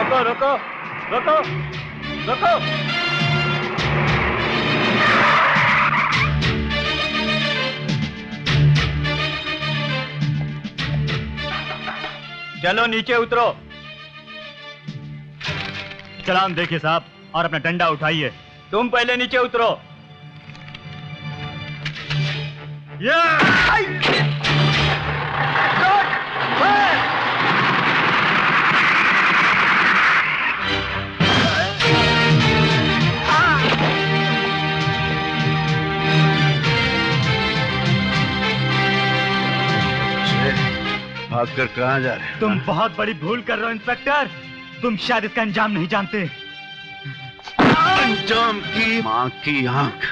रुको रुको रुको रुको। चलो नीचे उतरो। चलान देखिए साहब और अपना डंडा उठाइए। तुम पहले नीचे उतरो। भागकर कहां जा रहे हो? तुम बहुत बड़ी भूल कर रहे हो इंस्पेक्टर। तुम शायद इसका अंजाम नहीं जानते। अंजाम की मां की आंख।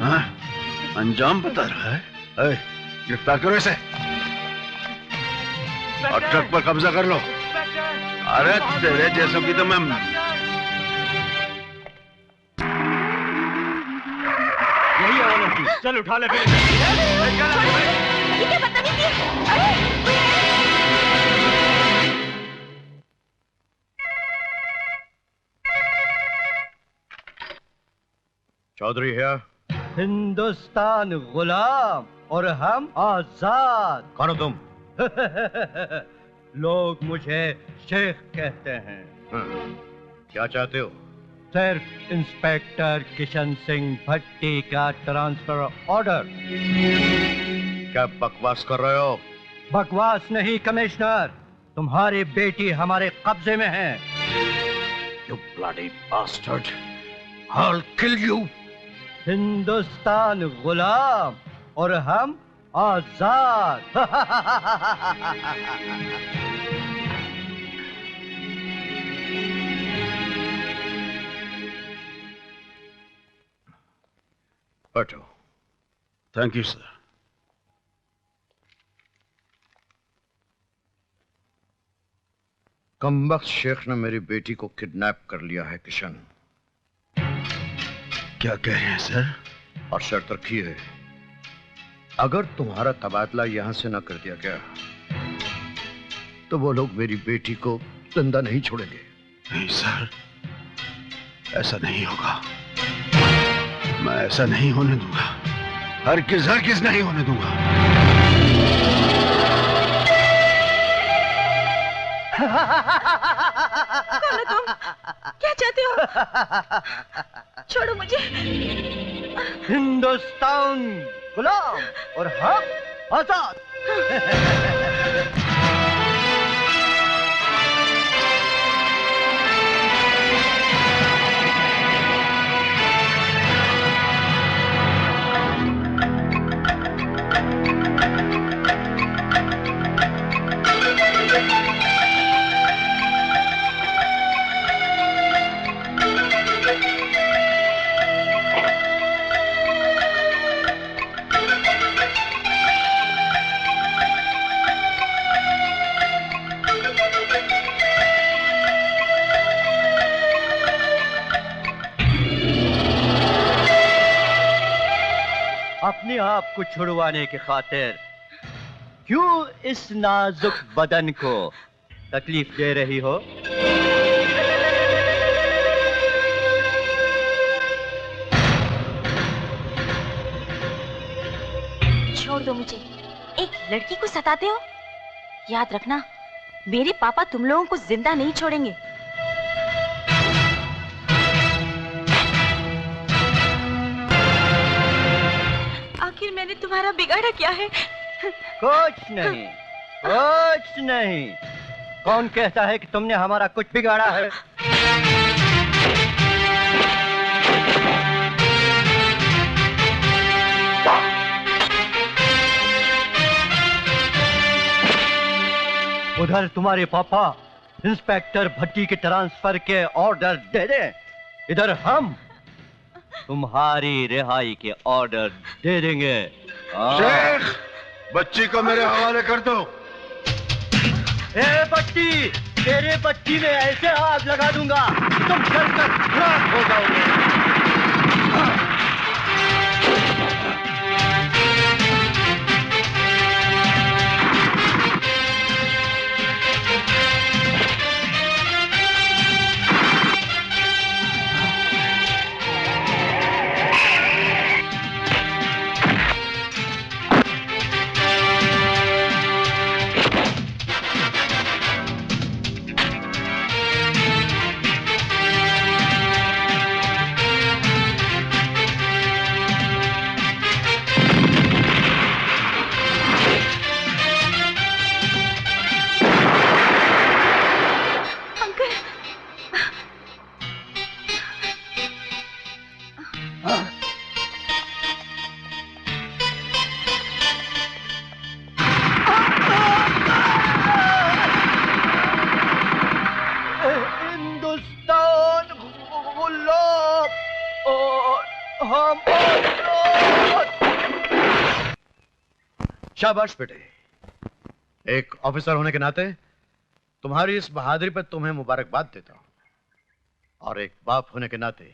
हाँ? अंजाम बता रहा है? गिरफ्तार करो इसे और ट्रक पर कब्जा कर लो। अरे तेरे जैसों की तो मैं यही है वो लड़की। चल उठा ले फिर। ये क्या बदतमीजी है? चौधरी है। हिंदुस्तान गुलाम और हम आजाद। कौन हो तुम? लोग मुझे शेख कहते हैं। क्या चाहते हो? सिर्फ इंस्पेक्टर किशन सिंह भट्टी का ट्रांसफर ऑर्डर। क्या बकवास कर रहे हो? बकवास नहीं कमिश्नर, तुम्हारी बेटी हमारे कब्जे में है। You bloody bastard! I'll kill you! Hindustan गुलाम और हम आजाद। बैठो। Thank you sir. कमबख्त शेख ने मेरी बेटी को किडनैप कर लिया है किशन। क्या कह रहे हैं सर? और शर्त रखी है, अगर तुम्हारा तबादला यहां से न कर दिया गया तो वो लोग मेरी बेटी को जिंदा नहीं छोड़ेंगे। नहीं सर, ऐसा नहीं होगा। मैं ऐसा नहीं होने दूंगा। हरगिज़ नहीं होने दूंगा। कौन हो तुम? क्या चाहते हो? छोड़ो मुझे। हिंदुस्तान गुलाम और हम आजाद। अपने आप को छुड़वाने की खातिर क्यों इस नाजुक बदन को तकलीफ दे रही हो? छोड़ दो मुझे। एक लड़की को सताते हो? याद रखना, मेरे पापा तुम लोगों को जिंदा नहीं छोड़ेंगे। आखिर मैंने तुम्हारा बिगाड़ा क्या है? कुछ नहीं, कुछ नहीं। कौन कहता है कि तुमने हमारा कुछ बिगाड़ा है? उधर तुम्हारे पापा इंस्पेक्टर भट्टी के ट्रांसफर के ऑर्डर दे दे, इधर हम तुम्हारी रिहाई के ऑर्डर दे देंगे। शेख, बच्ची को मेरे हवाले कर दो। ए भट्टी, तेरे बच्ची में ऐसे आग लगा दूंगा तुम जलकर राख हो जाओगे। शाबाश बेटे। एक ऑफिसर होने के नाते तुम्हारी इस बहादुरी पर तुम्हें मुबारकबाद देता हूं, और एक बाप होने के नाते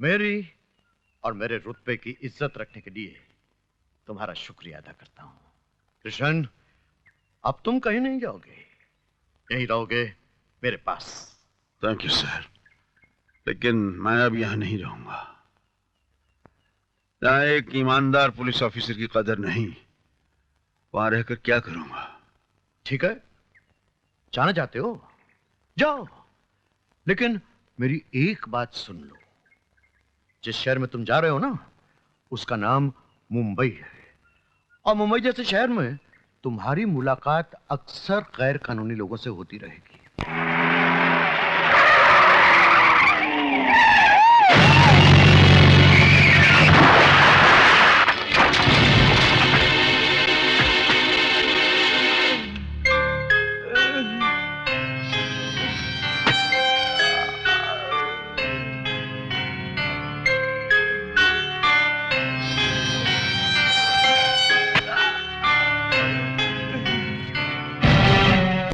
मेरी और मेरे रुतबे की इज्जत रखने के लिए तुम्हारा शुक्रिया अदा करता हूं। कृष्ण, अब तुम कहीं नहीं जाओगे, यहीं रहोगे मेरे पास। थैंक यू सर, लेकिन मैं अब यहां नहीं रहूंगा। यहाँ एक ईमानदार पुलिस ऑफिसर की कदर नहीं, वहां रहकर क्या करूंगा? ठीक है, जाना चाहते हो जाओ, लेकिन मेरी एक बात सुन लो। जिस शहर में तुम जा रहे हो ना, उसका नाम मुंबई है, और मुंबई जैसे शहर में तुम्हारी मुलाकात अक्सर गैर कानूनी लोगों से होती रहेगी।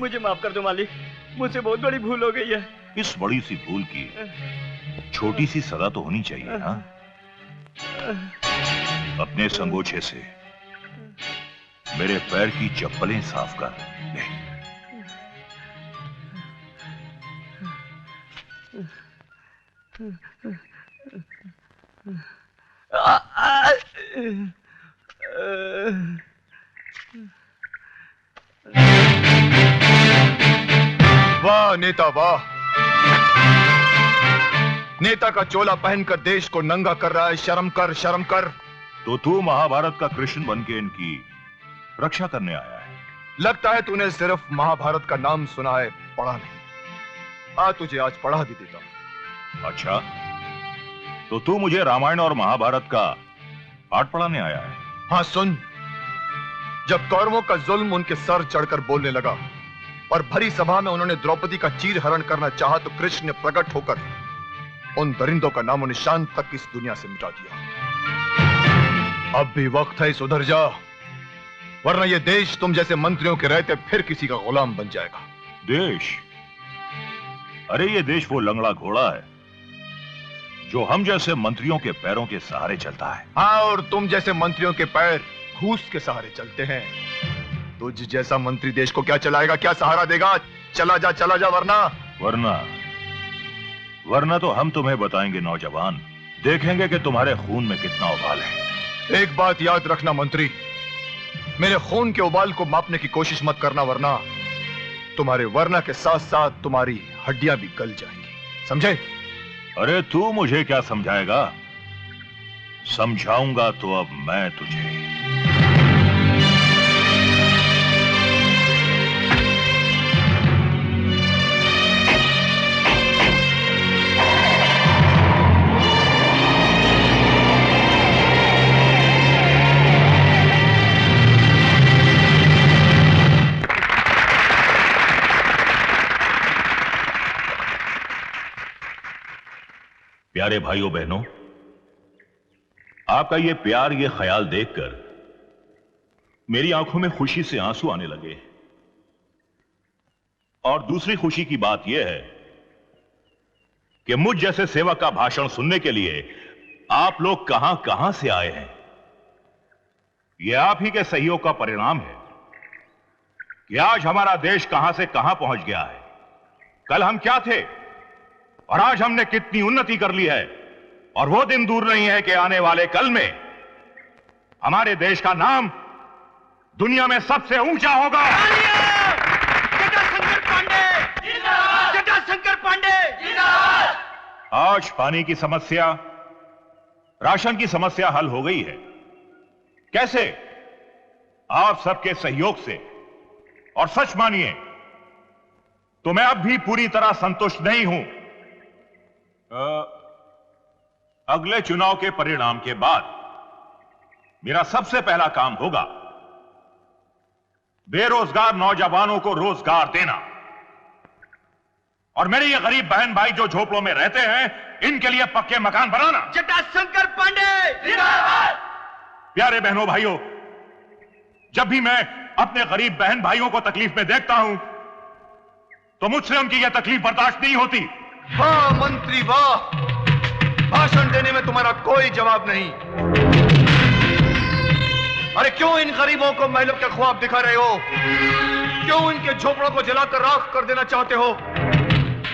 मुझे माफ कर दो मालिक, मुझसे बहुत बड़ी भूल हो गई है। इस बड़ी सी भूल की छोटी सी सजा तो होनी चाहिए ना। अपने संगोछे से मेरे पैर की चप्पलें साफ कर ले। वाह नेता वाह, नेता का चोला पहनकर देश को नंगा कर रहा है। शर्म कर, शर्म कर। तो तू महाभारत का कृष्ण बन के इनकी रक्षा करने आया है। लगता है तूने सिर्फ महाभारत का नाम सुना है, पढ़ा नहीं। तुझे आज पढ़ा भी देता हूं। अच्छा, तो तू मुझे रामायण और महाभारत का पाठ पढ़ाने आया है? हाँ सुन, जब कौरवों का जुल्म उनके सर चढ़कर बोलने लगा और भरी सभा में उन्होंने द्रौपदी का चीर हरण करना चाहा, तो कृष्ण ने प्रकट होकर उन दरिंदों का नामो निशान तक इस दुनिया से मिटा दिया। अब भी वक्त है, सुधर जा, वरना यह देश तुम जैसे मंत्रियों के रहते फिर किसी का गुलाम बन जाएगा। देश? अरे ये देश वो लंगड़ा घोड़ा है जो हम जैसे मंत्रियों के पैरों के सहारे चलता है। हाँ, और तुम जैसे मंत्रियों के पैर घूस के सहारे चलते हैं। तुझ जैसा मंत्री देश को क्या चलाएगा, क्या सहारा देगा? चला जा, वरना तो हम तुम्हें बताएंगे नौजवान, देखेंगे कि तुम्हारे खून में कितना उबाल है। एक बात याद रखना मंत्री, मेरे खून के उबाल को मापने की कोशिश मत करना, वरना तुम्हारे वरना के साथ साथ तुम्हारी हड्डियां भी गल जाएंगी, समझे? अरे तू मुझे क्या समझाएगा? समझाऊंगा तो अब मैं तुझे। प्यारे भाइयों बहनों, आपका ये प्यार, ये ख्याल देखकर मेरी आंखों में खुशी से आंसू आने लगे। और दूसरी खुशी की बात यह है कि मुझ जैसे सेवक का भाषण सुनने के लिए आप लोग कहां कहां से आए हैं। यह आप ही के सहयोग का परिणाम है कि आज हमारा देश कहां से कहां पहुंच गया है। कल हम क्या थे और आज हमने कितनी उन्नति कर ली है, और वो दिन दूर नहीं है कि आने वाले कल में हमारे देश का नाम दुनिया में सबसे ऊंचा होगा। जटाशंकर पांडे जिंदाबाद! जटाशंकर पांडे जिंदाबाद! आज पानी की समस्या, राशन की समस्या हल हो गई है। कैसे? आप सबके सहयोग से। और सच मानिए तो मैं अब भी पूरी तरह संतुष्ट नहीं हूं। अगले चुनाव के परिणाम के बाद मेरा सबसे पहला काम होगा बेरोजगार नौजवानों को रोजगार देना, और मेरे ये गरीब बहन भाई जो झोपड़ों में रहते हैं, इनके लिए पक्के मकान बनाना। जटाशंकर पांडे जिंदाबाद! प्यारे बहनों भाइयों, जब भी मैं अपने गरीब बहन भाइयों को तकलीफ में देखता हूं तो मुझसे उनकी यह तकलीफ बर्दाश्त नहीं होती। वाह मंत्री वाह, भाषण देने में तुम्हारा कोई जवाब नहीं। अरे क्यों इन गरीबों को महलों के ख्वाब दिखा रहे हो? क्यों इनके झोपड़ों को जलाकर राख कर देना चाहते हो?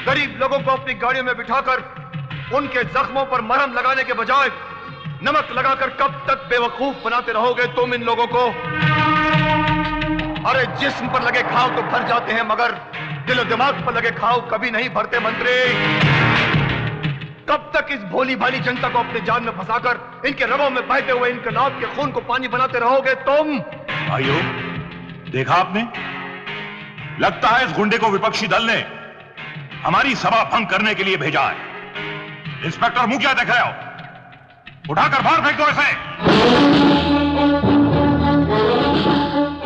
गरीब लोगों को अपनी गाड़ियों में बिठाकर उनके जख्मों पर मरहम लगाने के बजाय नमक लगाकर कब तक बेवकूफ बनाते रहोगे तुम इन लोगों को? अरे जिस्म पर लगे घाव तो भर जाते हैं मगर दिल और दिमाग पर लगे घाव कभी नहीं भरते मंत्री। कब तक इस भोली भाली जनता को अपने जान में फंसाकर इनके रगों में बहते हुए इनकलाब के खून को पानी बनाते रहोगे तुम? भाइयों, देखा आपने, लगता है इस गुंडे को विपक्षी दल ने हमारी सभा भंग करने के लिए भेजा है। इंस्पेक्टर मुंह क्या देख रहे हो? उठाकर बाहर फेंक दो इसे।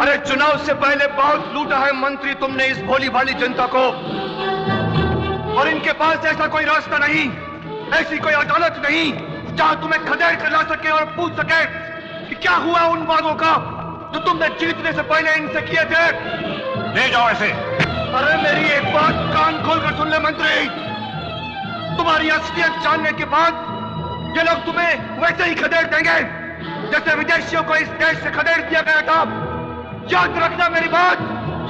अरे चुनाव से पहले बहुत लूटा है मंत्री तुमने इस भोली भाली जनता को, और इनके पास ऐसा कोई रास्ता नहीं, ऐसी कोई अदालत नहीं जहां तुम्हें खदेड़ कर ला सके और पूछ सके कि क्या हुआ उन वादों का जो तुमने जीतने से पहले इनसे किए थे। ले जाओ ऐसे। अरे मेरी एक बात कान खोलकर सुन ले मंत्री, तुम्हारी असलियत जानने के बाद ये लोग तुम्हें वैसे ही खदेड़ देंगे जैसे विदेशियों को इस देश से खदेड़ दिया गया था। याद रखना मेरी बात,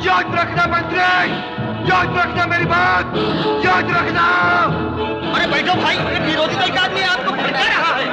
याद रखना मंत्री, याद रखना मेरी बात, याद रखना। अरे बैठो भाई, विरोधी दल का आदमी आपको भड़का रहा है।